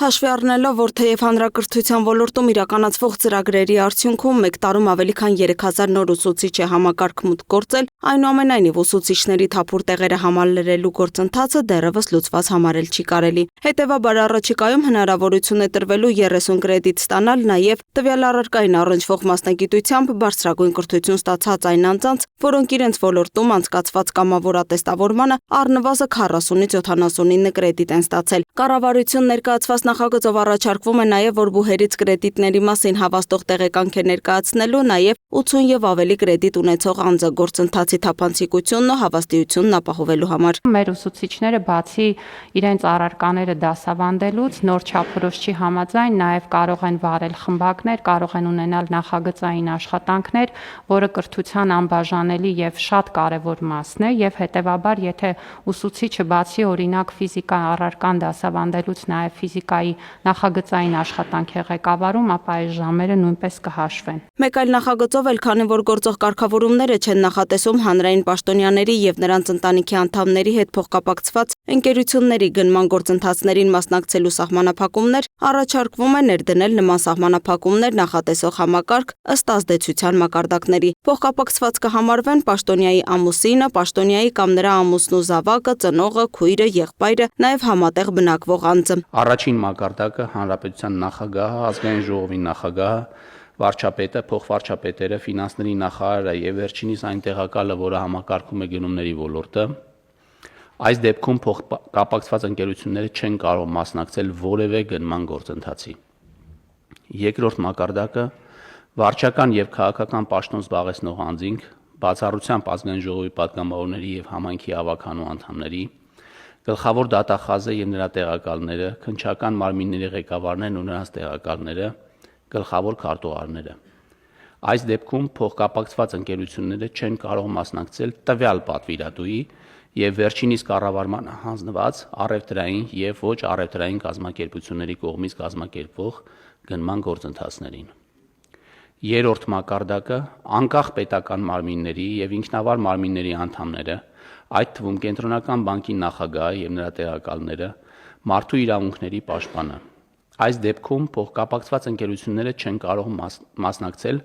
Հաշվի առնելով, որ թեև հանրակրթության ոլորտում իրականացվող ծրագրերի արդյունքում մեկ տարում ավելի քան 3000 նոր ուսուցիչ է համակարգ մուտք գործել, այնուամենայնիվ ուսուցիչների թափուր տեղերը համալրելու գործընթացը դեռևս լուծված համարել չի կարելի։ Հետևաբար առաջիկայում հնարավորություն է տրվելու 30 կրեդիտ ստանալ նաև տվյալ առարկային առնչվող մասնագիտությամբ բարձրագույն կրթություն ստացած այն անձանց, որոնք իրենց ոլորտում անցկացված կամավոր ատեստավորմանը առնվազն 40-ից 79 կրեդիտ են ստացել։ Կառավարություն ներկայացված նախագծով առաջարկվում է նաև, որ բուհերից կրեդիտների մասին հավաստող տեղեկանք է ներկայացնելու նաև 80 եւ ավելի կրեդիտ ունեցող անձը գործընթացի թափանցիկությունն ու հավաստիությունն ապահովելու համար։ Մեր ուսուցիչները բացի իրենց առարկաները դասավանդելուց նոր չափորոշիչի համաձայն նաև կարող են վարել խմբակներ, կարող են ունենալ նախագծային աշխատանքներ, որը կրթության անբաժանելի եւ շատ կարեւոր մասն է եւ հետեւաբար եթե ուսուցիչը բացի օրինակ ֆիզիկա առարկան դասավանդելուց նաև ֆիզիկայի նախագծային աշխատանք է ղեկավարում, ապա այս ժամերը նույնպես կհաշվեն։ Մեկ այլ նախագծով էլ քանի որ գործող կարգավորումները չեն նախատեսում հանրային պաշտոնյաների եւ նրանց ընտանիքի անդամների հետ փոխկապակցված ընկերությունների գնման գործընթացներին մասնակցելու սահմանափակումներ, առաջարկվում է ներդնել նման սահմանափակումներ նախատեսող համակարգ ըստ ազդեցության մակարդակների։ Փոխկապակցված կհամարվեն պաշտոնյայի ամուսինը, պաշտոնյայի կամ նրա ամուսնու զավակը, ծնողը, քույրը, եղբայրը, նաև համատեղ բնակվող անձը։ Առաջին մակարդակը հանրապետության նախագահը, ազգային ժողովի նախագահը, վարչապետը, փոխվարչապետերը, ֆինանսների նախարարը եւ վերջինիս այն տեղակալը, որը համակարգում է գնումների ոլորտը, այս դեպքում փոխկապակցված ընկերությունները չեն կարող մասնակցել որևէ գնման գործընթացի։ Երկրորդ մակարդակը վարչական եւ քաղաքական պաշտոն զբաղեցնող անձինք, բացառությամբ ազգային ժողովի պատգամավորների եւ համայնքի ավականու անդամների, գլխավոր դատախազը եւ նրա տեղակալները, քննչական մարմինների ղեկավարներն ու նրանց տեղակալները, գլխավոր քարտուղարները։ Այս դեպքում փոխկապակցված ընկերությունները չեն կարող մասնակցել տվյալ պատվիրատուի եւ վերջինիս կառավարման հանձնված առևտրային եւ ոչ առևտրային կազմակերպությունների կողմից կազմակերպվող գնման գործընթացներին։ Երրորդ մակարդակը անկախ պետական մարմինների եւ ինքնավար մարմինների անդամները, այդ թվում Կենտրոնական բանկի նախագահը եւ նրա տեղակալները, մարդու իրավունքների պաշտպանը։ Այս դեպքում փոխկապակցված ընկերությունները չեն կարող մասնակցել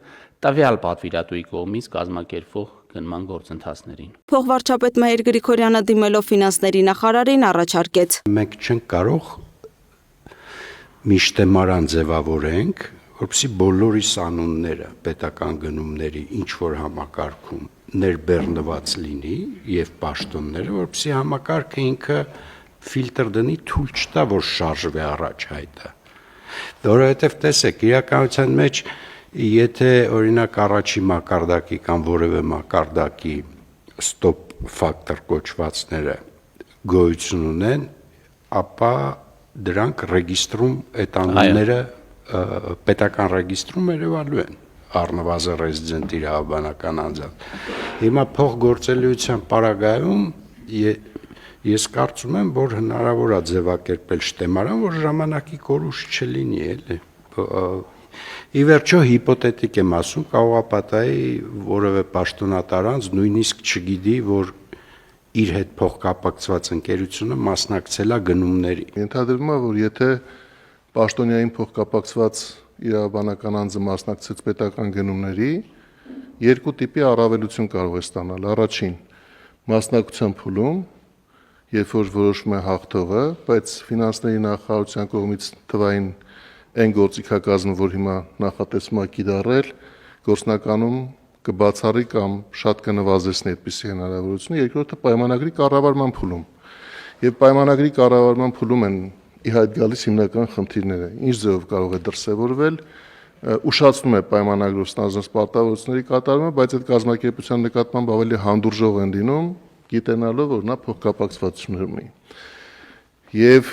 տվյալ պատվիրատուի կողմից կազմակերպվող գնման գործընթացներին։ Փոխվարչապետ Մհեր Գրիգորյանը դիմելով ֆինանսների նախարարին առաջարկեց. Մենք չենք կարող միշտեմարան ձևավորենք, որպեսզի բոլորիս անունները պետական գնումների ինչ որ համակարգում ներբեռնված լինի եւ պաշտոնները, որպեսզի համակարգը ինքը ֆիլտր դնի, թույլ չտա, որ շարժվի առաջ հայտը։ Որովհետեւ տեսեք, իրականության մեջ եթե օրինակ առաջի մակարդակի կամ որևէ մակարդակի ստոպ ֆակտոր կոչվածները գոյություն ունեն, ապա դրանք ռեգիստրում այդ անունները պետական ռեգիստրում երևալու են առնվազն ռեզիդենտ իրավաբանական անձանց։ Հիմա փոխգործելիության պարագայում ես կարծում եմ, որ հնարավոր է ձևակերպել շտեմարան, որ ժամանակի կորուս չլինի, էլի։ Ի վերջո հիպոթետիկ եմ ասում, կարող է պատահի որևէ պաշտոնատար անձ նույնիսկ չգիտի, որ իր հետ փոխկապակցված ընկերությունը մասնակցել է գնումների։ Ենթադրվում է, որ եթե պաշտոնյային փոխկապակցված իրավաբանական անձը մասնակցեց պետական գնումների, երկու տիպի առավելություն կարող է ստանալ։ Առաջին, մասնակցության փուլում, երբ որ որոշում է հաղթողը, բայց ֆինանսների նախարարության կողմից թվային այն գործիքակազմը, որ հիմա նախատեսվում է կիրառել, գործնականում կբացառի կամ շատ կնվազեցնի այդպիսի հնարավորությունը, երկրորդը պայմանագրի կառավարման փուլում։ Եվ պայմանագրի կառավարման փուլում են ի հայտ գալիս հիմնական խնդիրները, ինչ ձևով կարող է դրսևորվել, ուշացնում է պայմանագրով ստանձնած պարտավորությունների կատարումը, բայց այդ կազմակերպության նկատմամբ ավելի հանդուրժող են լինում, գիտենալով, որ նա փոխկապակցվածություն ունի։ Եվ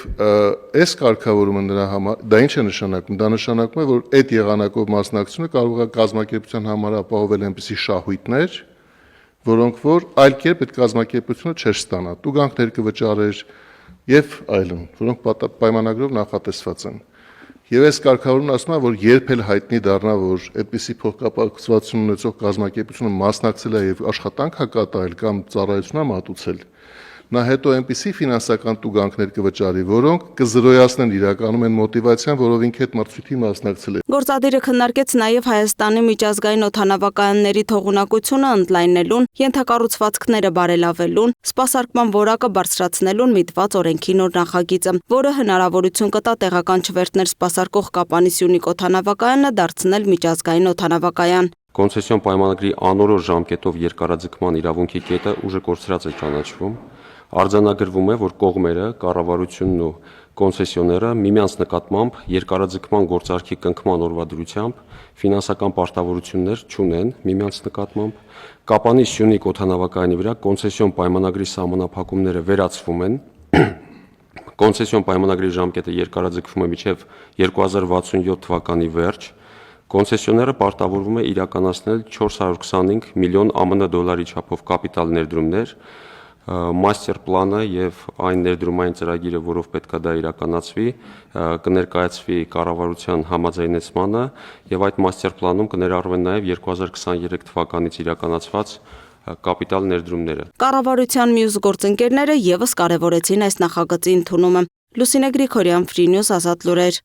այս կարգավորումը նրա համար, դա ինչ է նշանակում, դա նշանակում է, որ այդ եղանակով մասնակցությունը կարող է կազմակերպության համար ապահովել այնպիսի շահույթներ, որոնք որ այլ կերպ այդ կազմակերպությունը չէր ստանա, տուգանքներ կվճարեր եւ այլն, որոնք պայմանագրով նախատեսված են։ Եվ այս կարգավորումն ասում է, որ երբ էլ հայտնի դառնա, որ այդպիսի փոխկապակցվածություն ունեցող կազմակերպությունը մասնակցել է եւ աշխատանք է կատարել կամ ծառայություն է մատուցել, նա հետո այնպիսի ֆինանսական տուգանքներ կվճարի, որոնք կզրոյացնեն իրականում այն մոտիվացիան, որով ինքը այդ մրցույթին մասնակցել է։ Գործադիրը քննարկեց նաև Հայաստանի միջազգային օդանավակայանների թողունակությունը ընդլայնելուն, ենթակառուցվածքները բարելավելուն, սպասարկման որակը բարձրացնելուն միտված օրենքի նոր նախագիծը, որը հնարավորություն կտա տեղական չվերթներ սպասարկող Կապանի Սյունիք օդանավակայանը դարձնել միջազգային օդանավակայան։ Կոնցեսիոն պայմանագրի անորոշ ժամկետով երկարաձգման իրավունքի կետը ուժը կորցրած է ճանաչվում։ Արձանագրվում է, որ կողմերը, կառավարությունն ու կոնցեսիոները միմյանց նկատմամբ երկարաձգման գործարքի կնքման օրվա դրությամբ ֆինանսական պարտավորություններ չունեն միմյանց նկատմամբ։ Կապանի Սյունիք օդանավակայանի վրա կոնցեսիոն պայմանագրի սահմանափակումները վերացվում են։ Կոնցեսիոն պայմանագրի ժամկետը երկարաձգվում է մինչև 2067 թվականի վերջ։ Կոնցեսիոները պարտավորվում է իրականացնել 425 միլիոն ԱՄՆ դոլարի չափով կապիտալ ներդրումներ, մաստեր պլանը եւ այն ներդրումային ծրագիրը, որով պետք է դա իրականացվի, կներկայացվի կառավարության համաձայնեցմանը եւ այդ մաստեր պլանում կներառվեն նաեւ 2023 թվականից իրականացված կապիտալ ներդրումները։ Կառավարության մյուս գործընկերները եւս կարևորեցին այս նախագծի ընդունումը։ Լուսինե Գրիգորյան, Free News, Ազատ լուրեր։